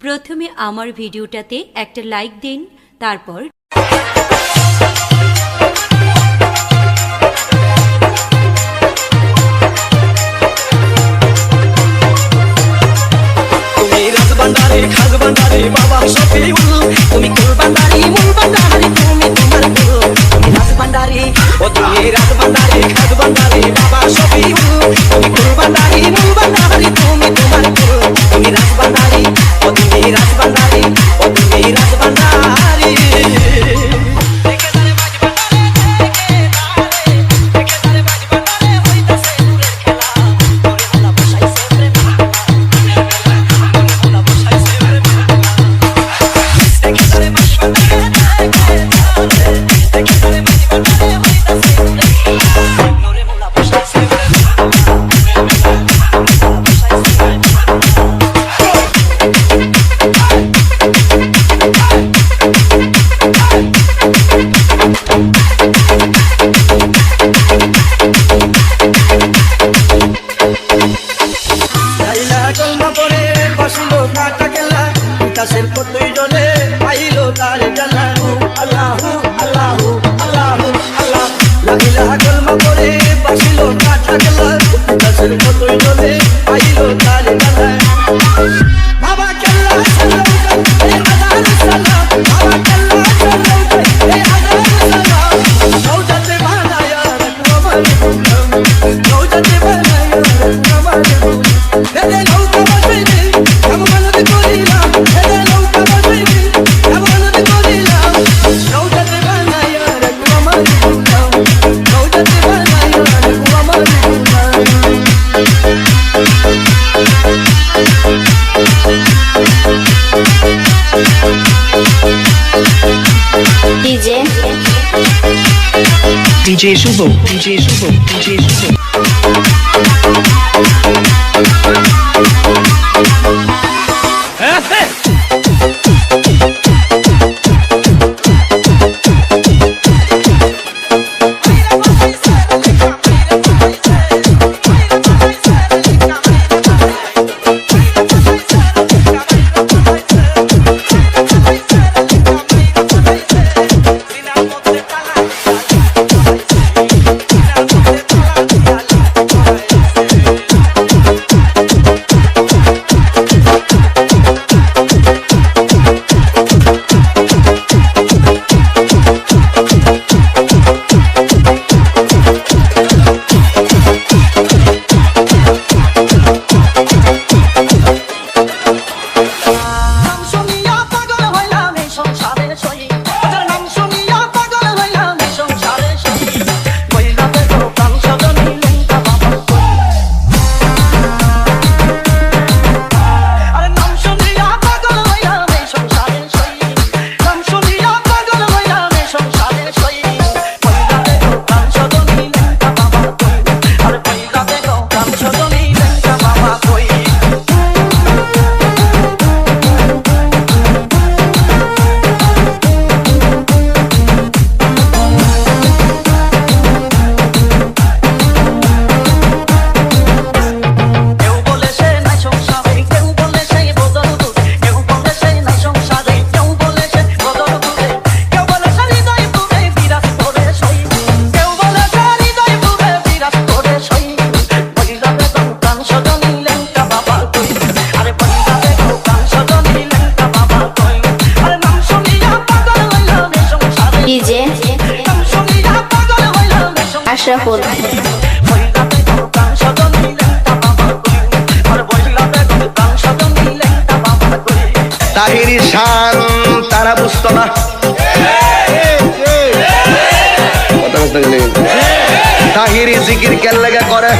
প্রথমে আমার ভিডিওটাতে একটা লাইক দিন, তারপর খাগ বান্ডারে বাবা শফিউল তুমি কুল বান্ডারি মূল বান্ডারি তুমি তোমার কুল তুমি রাজ বান্ডারি ও তুমি রাজ বান্ডারি খাগ বান্ডারে বাবা শফিউল তুমি কুল বান্ডারি মূল বান্ডারি তুমি তোমার কুল তুমি রাজ বান্ডারি ও তুমি রাজ বান্ডারি ও তুমি রাজ boundary DJ Shubho, DJ Shubho, DJ Shubho. Ashaful. Tahiri শান তারা বুঝতো না, তাহিরি জিকির কেন লেগে করে